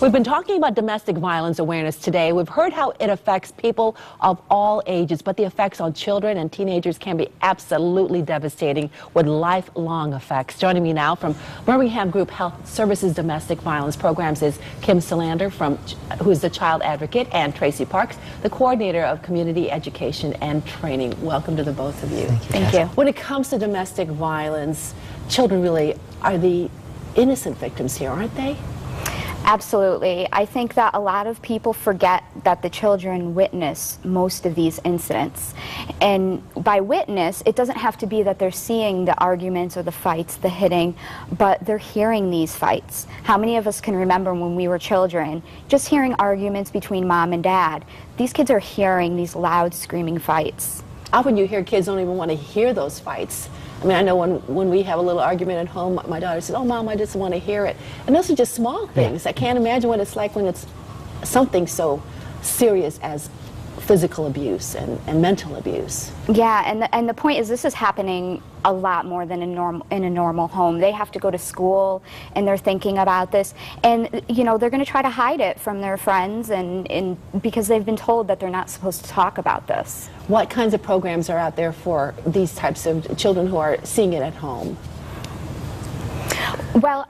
We've been talking about domestic violence awareness today. We've heard how it affects people of all ages, but the effects on children and teenagers can be absolutely devastating with lifelong effects. Joining me now from Birmingham Group Health Services Domestic Violence Programs is Kim Solander, who is the child advocate, and Tracy Parks, the coordinator of community education and training. Welcome to the both of you. Thank you. When it comes to domestic violence, children really are the innocent victims here, aren't they? Absolutely. I think that a lot of people forget that the children witness most of these incidents. And by witness, it doesn't have to be that they're seeing the arguments or the fights, the hitting, but they're hearing these fights. How many of us can remember when we were children, just hearing arguments between mom and dad? These kids are hearing these loud, screaming fights. Often you hear kids don't even want to hear those fights. I mean, I know when we have a little argument at home, my daughter says, "Oh, Mom, I just want to hear it." And those are just small things. I can't imagine what it's like when it's something so serious as physical abuse and mental abuse. Yeah, and the point is, this is happening a lot more than in a normal home. They have to go to school, and they're thinking about this, and you know, they're going to try to hide it from their friends, and because they've been told that they're not supposed to talk about this. What kinds of programs are out there for these types of children who are seeing it at home? Well,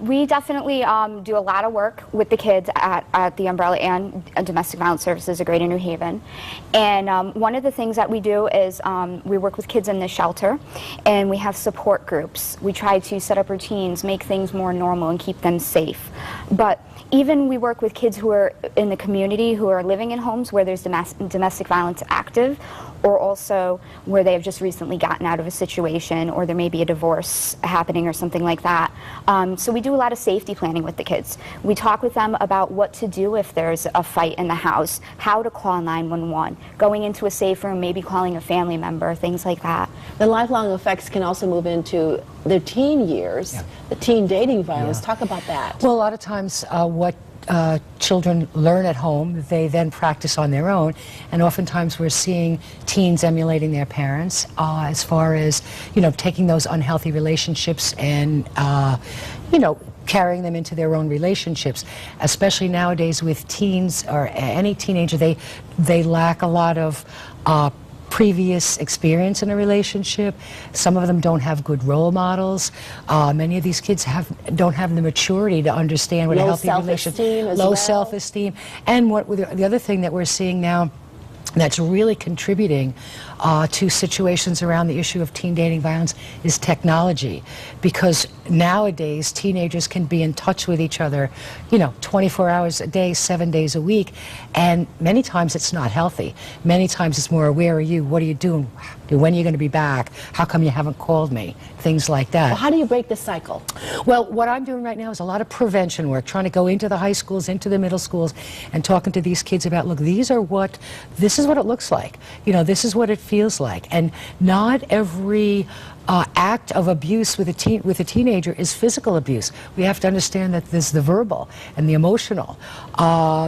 we definitely do a lot of work with the kids at the Umbrella and Domestic Violence Services of Greater New Haven. And one of the things that we do is we work with kids in the shelter, and we have support groups. We try to set up routines, make things more normal, and keep them safe. But even we work with kids who are in the community, who are living in homes where there's domestic violence active, or also where they have just recently gotten out of a situation, or there may be a divorce happening or something like that. So we do a lot of safety planning with the kids. We talk with them about what to do if there's a fight in the house, how to call 911, going into a safe room, maybe calling a family member, things like that. The lifelong effects can also move into their teen years, the teen dating violence. Talk about that. Well, a lot of times what children learn at home, they then practice on their own, and oftentimes we're seeing teens emulating their parents as far as, you know, taking those unhealthy relationships and, you know, carrying them into their own relationships. Especially nowadays with teens or any teenager, they lack a lot of previous experience in a relationship. Some of them don't have good role models. Many of these kids don't have the maturity to understand what a healthy relationship, low self-esteem. And the other thing that we're seeing now that's really contributing to situations around the issue of teen dating violence is technology, because nowadays teenagers can be in touch with each other, you know, 24 hours a day, 7 days a week, and many times it's not healthy. Many times it's more, where are you, what are you doing, when are you going to be back, how come you haven't called me, things like that. Well, how do you break the cycle? Well, what I'm doing right now is a lot of prevention work, trying to go into the high schools, into the middle schools, and talking to these kids about, look, this is what it looks like. You know, this is what it feels like. And not every act of abuse with a teenager is physical abuse. We have to understand that there's the verbal and the emotional.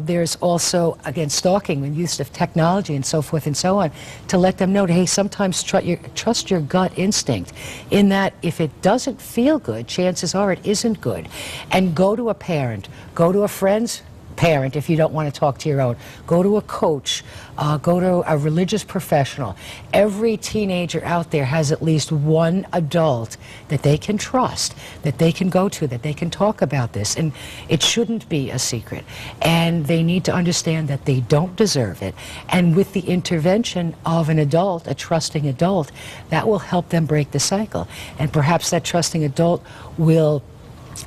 There's also, again, stalking and use of technology and so forth and so on, to let them know, hey, sometimes trust your gut instinct, in that if it doesn't feel good, chances are it isn't good. And go to a parent, go to a friend's parent if you don't want to talk to your own. Go to a coach, go to a religious professional. Every teenager out there has at least one adult that they can trust, that they can go to, that they can talk about this, and it shouldn't be a secret. And they need to understand that they don't deserve it, and with the intervention of an adult, a trusting adult, that will help them break the cycle. And perhaps that trusting adult will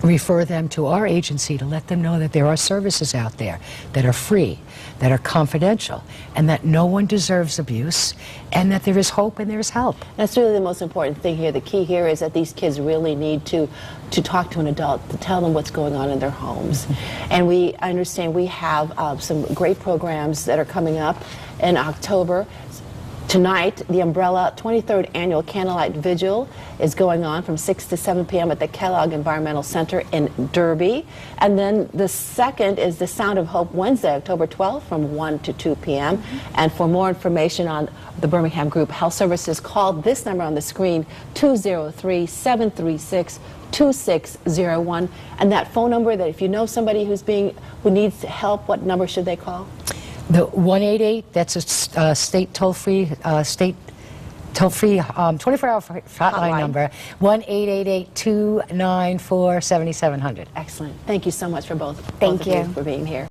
refer them to our agency to let them know that there are services out there that are free, that are confidential, and that no one deserves abuse, and that there is hope and there is help. That's really the most important thing here. The key here is that these kids really need to talk to an adult, to tell them what's going on in their homes. And I understand we have some great programs that are coming up in October. Tonight, the Umbrella 23rd Annual Candlelight Vigil is going on from 6 to 7 p.m. at the Kellogg Environmental Center in Derby. And then the second is the Sound of Hope Wednesday, October 12th from 1 to 2 p.m. And for more information on the Birmingham Group Health Services, call this number on the screen, 203-736-2601. And that phone number, that if you know somebody who needs help, what number should they call? The 188, that's a state toll-free, 24-hour hotline number, 1-888-294-7700. Excellent. Thank you so much for both Thank of you for being here.